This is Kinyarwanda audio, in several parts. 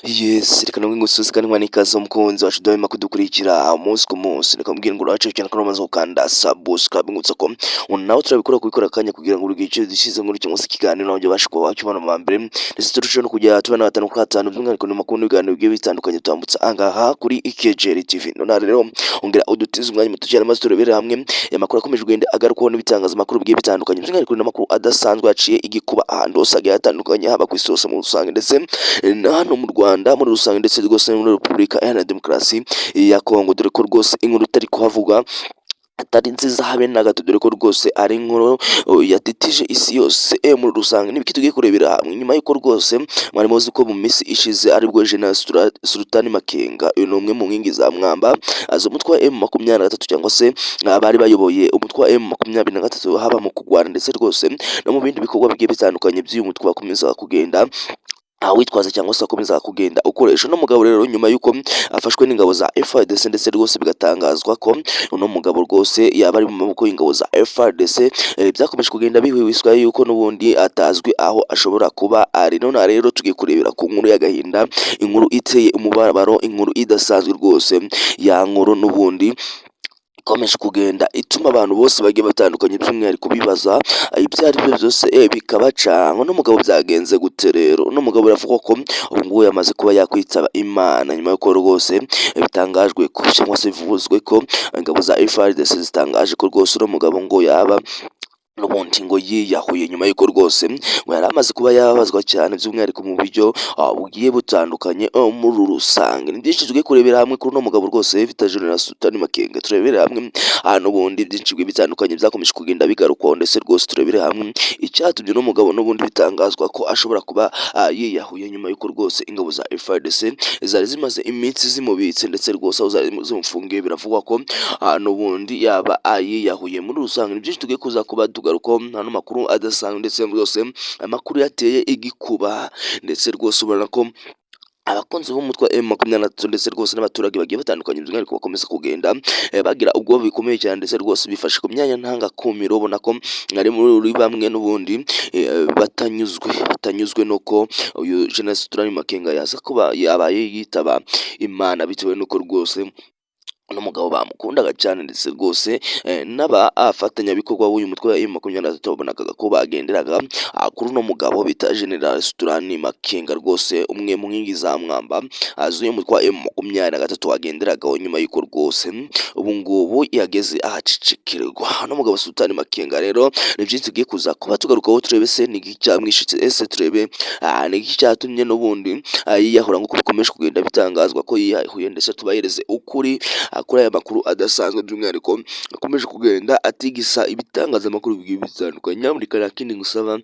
Yes, reka namwe ngususikanwa n'ikaze umukunzi wacu dahwema kudukurikira umunsi ku munsi. Reka mbwira ngo urace cyane ko umaze gukanda subscribe ngutsa ko nawe turabikora kubikora akanya kugira ngo urugice dushyize muri cyangwa se ikiganiro nabyo bashe kuba wakibona mu mbere ndetse turusheho no kujya tubana gatanu kuri gatanu by'umwihariko mu makuru n'ibiganiro bigiye bitandukanye tutambutsa angaha kuri IKJR TV. None rero ongera udutize umwanya muto cyane maze turebere hamwe amakuru akomeje kugenda agarukaho n'ibitangazamakuru bigiye bitandukanye by'umwihariko n'amakuru adasanzwe yaciye igikuba ahantu hose hagiye hatandukanye haba ku isi hose mu rusange ndetse na hano mu Rwanda muri rusange ndetse rwose muri Repubulika Iharanira Demokarasi ya Kongo, dore ko rwose inkuru itari kuhavuga atari nziza habe na gato, dore ko rwose ari inkuru yatitije isi yose muri rusange. N'ibiki tugiye kurebera hamwe nyuma y'uko rwose mwari muzi ko mu minsi ishize aribwo General Sultani Makenga uyu ni umwe mu nkingi za mwamba aza umutwe wa M23 cyangwa se abari bayoboye umutwe wa M23 haba mu kugwana ndetse rwose no mu bindi bikorwa bigiye bitandukanye by'uyu mutwe bakomeza kugenda witwaza cyangwa se akomeza kugenda ukoresha no mugabo rero nyuma yuko afashwe n'ingabo za FARDC ndetse rwose bigatangazwa ko uno mugabo rwose yaba ari mu maboko y'ingabo za FARDC. Byakomeje kugenda bihwiswa yuko n'ubundi atazwi aho ashobora kuba ari. None rero tugiye kurebera ku nkuru y'agahinda, inkuru iteye umubabaro, inkuru idasanzwe rwose, ya nkuru n'ubundi ikomeje kugenda ituma abantu bose bagiye batandukanye by'umwihariko bibaza ibyo ari byo byose bikabaca. N'umugabo byagenze gute rero? N'umugabo biravuga ko ubu ngubu yamaze kuba yakwitaba Imana nyuma y'uko rwose bitangajwe ko cyangwa se bivuzwe ko ingabo za FARDC zitangaje ko rwose uno mugabo ngo yaba n'ubundi ngo yiyahuye nyuma y'uko rwose ngo yari amaze kuba yababazwa cyane by'umwihariko mu buryo bugiye butandukanye muri rusange. Ni byinshi tugiye kurebera hamwe kuri uno mugabo rwose bita General Sultani Makenga, turebere hamwe n'ubundi byinshi bigiye bitandukanye byakomeje kugenda bigarukwaho ndetse rwose turebere hamwe icyatumye uno mugabo n'ubundi bitangazwa ko ashobora kuba yiyahuye nyuma y'uko rwose ingabo za FARDC zari zimaze iminsi zimubitse ndetse rwose aho zari zimufungiye biravugwa ko n'ubundi yaba yiyahuye muri rusange. Ni byinshi tugiye kuza kuba garuko hano makuru adasanzwe ndetse rwose amakuru yateye igikuba ndetse rwose ubona ko abakunzi b'umutwe M23 ndetse rwose n'abaturage bagiye batandukanye by'umwihariko bakomeza kugenda bagira ubwo bikomeye cyane ndetse rwose bifashe ku myanya ntanga kumiro. Ubona ko ari muri bamwe n'ubundi batanyuzwe nuko uyu General Sultani Makenga yaza kuba yabaye yitaba Imana bitewe nuko rwose uno mugabo bamukundaga cyane ndetse rwose n'abafatanyabikorwa w'uyu mutwe wa M23 babonaga ko bagenderaga kuri uno mugabo bita General Sultani Makenga, rwose umwe mu nkingi za mwamba azuye umutwe wa M23 wagenderagaho nyuma y'uko rwose ubu ngubu yageze ahacicikirwa. Uno mugabo Sultani Makenga rero ni byinshi tugiye kuza kuba tugarukaho, turebe se ni iki cyamwishitse, ese turebe ni iki cyatumye n'ubundi yiyahura nk'uko bikomeje kugenda bitangazwa ko yiyahuye ndetse tubahereze ukuri kuri aya makuru adasanzwe by'umwihariko akomeje kugenda atigisa ibitangazamakuru bigiye bitandukanye. Nyamurika nakindi ngusaba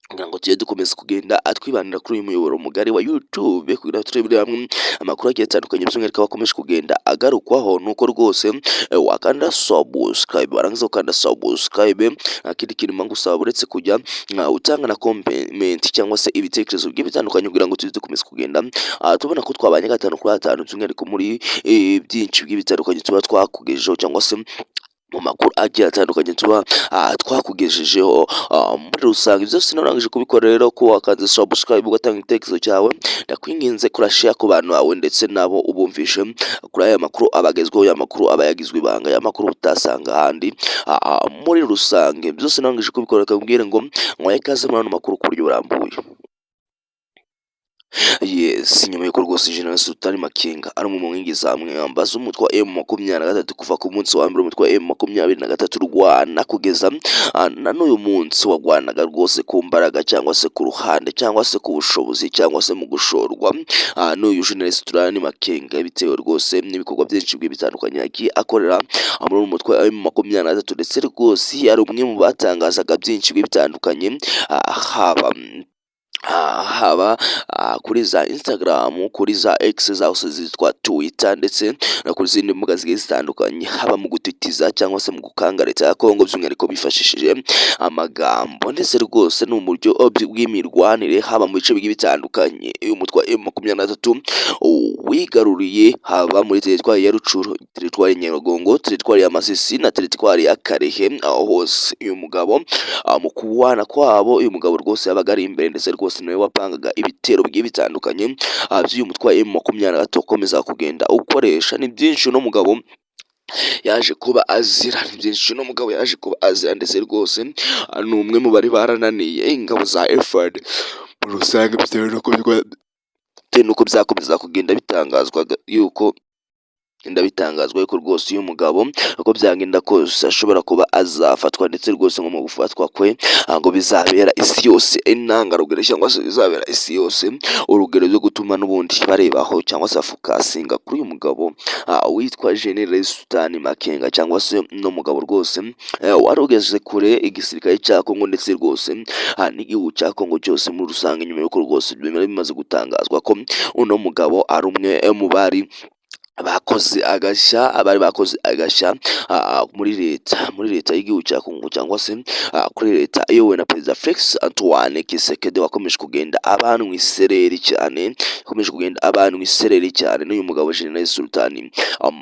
kugira ngo tujye dukomeza kugenda atwibanira kuri uyu muyoboro mugari wa YouTube kugira turebere hamwe amakuru agiye atandukanye by'umwihariko bakomeje kugenda agarukwaho. nuko rwose wakanda subscribe, warangiza ukanda subscribe, akindi kintu mangusaba uretse kujya utanga na comment cyangwa se ibitekerezo bigiye bitandukanye kugira ngo tujye dukomeza kugenda tubona ko twabanye gatanu kuri gatanu by'umwihariko muri byinshi bigiye bitandukanye tuba twakugejejeho cyangwa se mu makuru agiye atandukanye tuba twakugejejeho muri rusange. Byose narangije kubikora rero ko wakanze subscribe ugatanga igitekerezo cyawe, ndakwinginze kora share ku bantu bawe ndetse nabo ubumvishe kuri aya makuru abagezweho, ya makuru abayagizwe ibanga, ya makuru utasanga ahandi muri rusange. Byose narangije kubikora akambwira ngo mwaye kaze muri ano makuru ku buryo burambuye. Yes, nyuma y'uko rwose General Sultani Makenga ari mu nkingi za mwamba z'umutwe wa M23 kuva ku munsi wa mbere umutwe wa M23 rwana kugeza na n'uyu munsi wagwanaga rwose ku mbaraga cyangwa se ku ruhande cyangwa se ku bushobozi cyangwa se mu gushorwa n'uyu General Sultani Makenga bitewe rwose n'ibikorwa byinshi bigiye bitandukanye yagiye akorera muri umutwe wa M23 ndetse rwose ari umwe mu batangazaga byinshi bigiye bitandukanye haba kuri za Instagram, kuri za X zose zitwa Twitter ndetse no kuri zindi mbuga zigiye zitandukanye, haba mu gutitiza cyangwa se mu gukanga leta ya Kongo by'umwihariko bifashishije amagambo ndetse rwose n'uburyo bw'imirwanire haba mu bice bigiye bitandukanye. Uyu mutwe wa M23 wigaruriye haba muri teritwari ya Rucuru, teritwari ya Nyiragongo, teritwari ya Masisi na teritwari ya Karehe. Aho hose uyu mugabo mu kubana kwabo uyu mugabo rwose yabaga ari imbere ndetse rwose nawe wapangaga ibitero bigiye bitandukanye by'uyu mutwe wa M23 ukomeza kugenda ukoresha. Ni byinshi uno mugabo yaje kuba azira, ni byinshi uno mugabo yaje kuba azira, ndetse rwose ni umwe mu bari barananiye ingabo za FARDC muri rusange, bitewe nuko byakomeza kugenda bitangazwa yuko rwose uyu mugabo uko byagenda kose ashobora kuba azafatwa, ndetse rwose ngo mu gufatwa kwe ngo bizabera isi yose intangarugero, cyangwa se bizabera isi yose urugero rwo gutuma n'ubundi barebaho cyangwa se afokasinga kuri uyu mugabo witwa General Sultani Makenga, cyangwa se no mugabo rwose wari ugeze kure igisirikare cya Kongo, ndetse rwose n'igihugu cya Kongo cyose muri rusange, nyuma y'uko rwose bimaze gutangazwa ko uno mugabo ari umwe mu bari bakoze agashya muri leta y'igihugu cya Kongo, cyangwa se kuri leta iyobowe na Perezida Felix Antoine Tshisekedi, wakomeje kugenda abantu isereri cyane, n'uyu mugabo General Sultani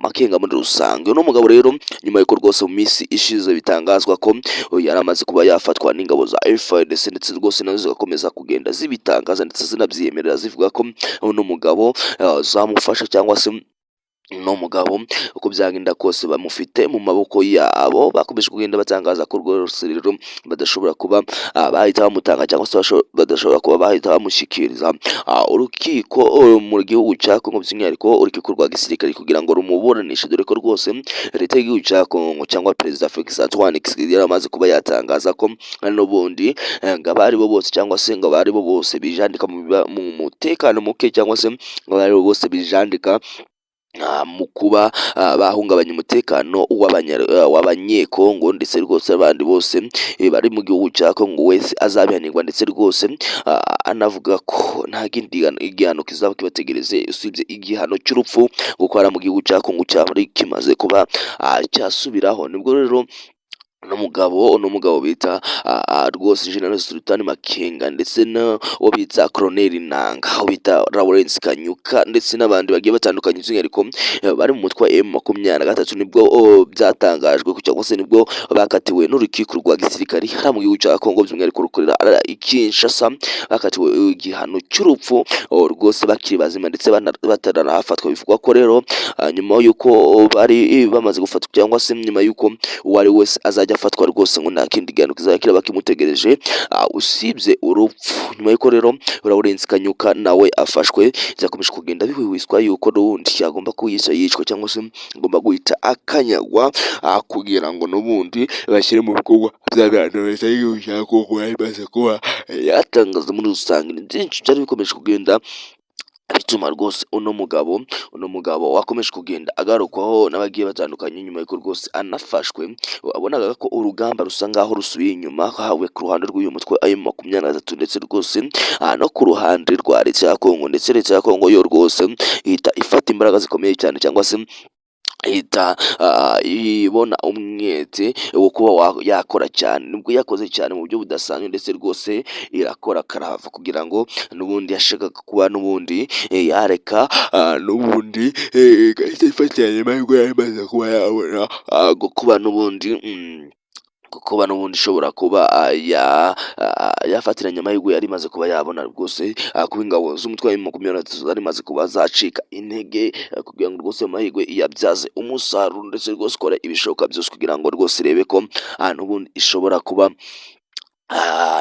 Makenga muri rusange. Uno mugabo rero nyuma y'uko rwose mu minsi ishize bitangazwa ko yari amaze kuba yafatwa n'ingabo za FARDC, ndetse rwose nazo zigakomeza kugenda zibitangaza ndetse zinabyiyemerera zivuga ko uno mugabo zamufasha, cyangwa se no mugabo uko byagenda kose bamufite mu maboko yabo. Bakomeje kugenda batangaza ko rwose rero badashobora kuba bahita bamutanga, cyangwa se badashobora kuba bahita bamushyikiriza urukiko mu gihugu cya Kongo, by'umwihariko urukiko rwa gisirikare, kugira ngo rumuburanishe, dore ko rwose leta y'igihugu cya Kongo cyangwa Perezida Felix Antoine Tshisekedi yari amaze kuba yatangaza ko n'ubundi ngo abari bo bose, cyangwa se ngo abari bo bose bijandika mu mutekano muke, cyangwa se ngo abari bo bose bijandika mu kuba bahungabanya umutekano w'abanyekongo, ndetse rwose abandi bose bari mu gihugu cya Kongo wese azabihanirwa, ndetse rwose anavuga ko nta kindi igihano kizaba kibategereze usibye igihano cy'urupfu, gukora mu gihugu cya Kongo cyari kimaze kuba cyasubiraho. Nibwo rero uno mugabo bita rwose General Sultani Makenga, ndetse n'uwo bita Colonel Nanga, aho bita Lawrence Kanyuka, ndetse n'abandi bagiye batandukanye, by'umwihariko bari mu mutwe wa M23, nibwo byatangajwe, cyangwa se nibwo bakatiwe n'urukiko rwa gisirikari hariya mu gihugu cya Kongo, by'umwihariko rukorera i Kinshasa, bakatiwe igihano cy'urupfu rwose bakiri bazima, ndetse bataranafatwa. Bivugwa ko rero nyuma y'uko bari bamaze gufatwa, cyangwa se nyuma y'uko uwari wese azajya afatwa rwose ngo nta kindi gihano kizaba kiraba kimutegereje usibye urupfu. Nyuma y'uko rero Lawrence Kanyuka nawe afashwe, byakomeje kugenda bihwihwiswa yuko n'ubundi yagomba kuyisa yicwa, cyangwa se agomba guhita akanyagwa kugira ngo n'ubundi bashyire mu bikorwa bya leta y'igihugu cya Kongo yari imaze kuba yatangaza. Muri rusange ni byinshi byari bikomeje kugenda bituma rwose uno mugabo wakomeje kugenda agarukwaho n'abagiye batandukanye, nyuma y'uko rwose anafashwe. Wabonaga ko urugamba rusa ngaho rusubiye inyuma, hawe ku ruhande rw'uyu mutwe M23, ndetse rwose no ku ruhande rwa leta ya Kongo, ndetse leta ya Kongo yo rwose ihita ifata imbaraga zikomeye cyane, cyangwa se ihita ibona umwete wo kuba yakora cyane. Nubwo yakoze cyane mu buryo budasanzwe, ndetse rwose irakora karava kugira ngo n'ubundi yashakaga kuba n'ubundi yareka n'ubundi igahita ifatanya amahirwe yari imaze kuba yabona kuba n'ubundi ishobora kuba yafatiranya amahirwe yari imaze kuba yabona rwose, kuba ingabo z'umutwe wa M23 zari maze kuba zacika intege, kugira ngo rwose amahirwe iyabyaze umusaruro, ndetse rwose ikora ibishoboka byose kugira ngo rwose irebe ko n'ubundi ishobora kuba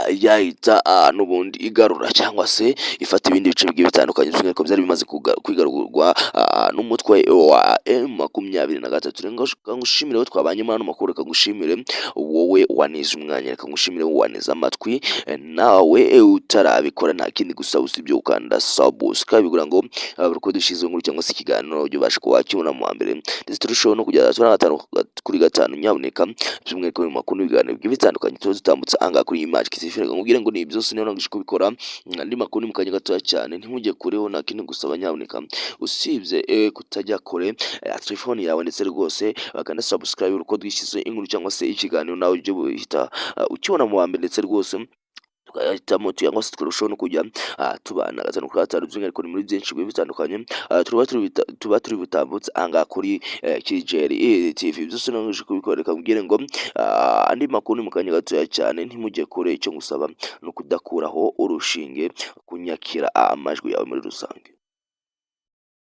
yahita n'ubundi igarura, cyangwa se ifata ibindi bice bigiye bitandukanye, by'umwihariko byari bimaze kwigarurwa n'umutwe wa M23. Reka ngushimire wowe twabanye muri ano makuru, reka ngushimire wowe wanize umwanya, reka ngushimire wowe wanize amatwi, nawe utarabikora nta kindi gusaba usibye gukanda subscribe, kugira ngo buri uko dushyize inkuru cyangwa se ikiganiro ujye ubasha kuba wakibona mu wa mbere, ndetse turusheho no kujya turi 5 nyaboneka, by'umwihariko mu makuru n'ibiganiro bigiye bitandukanye tuba dutambutse anga kuri Image TV. Reka nkubwire ngo ni byose niyo nangije kubikora, andi makuru mu kanya gatoya cyane, ntimujye kureho, nta kindi gusaba nyaboneka usibye kutajya kure telefone yawe, ndetse rwose bakanda subscribe uko dushyize inkuru cyangwa se ikiganiro, nawe ujye buhita ukibona mu wa mbere, ndetse rwose tugahitamo cyangwa se tukarushaho no kujya tubana gatanu kuri gatanu, by'umwihariko ni muri byinshi bigiye bitandukanye tuba turi butambutse aha ngaha kuri Kigeli TV. Byose nabanje kubikoreka kugira ngo andi makuru ni mu kanya gatoya cyane, ntimujye kure. Icyo ngusaba ni ukudakuraho urushinge, kunyakira amajwi yawe muri rusange.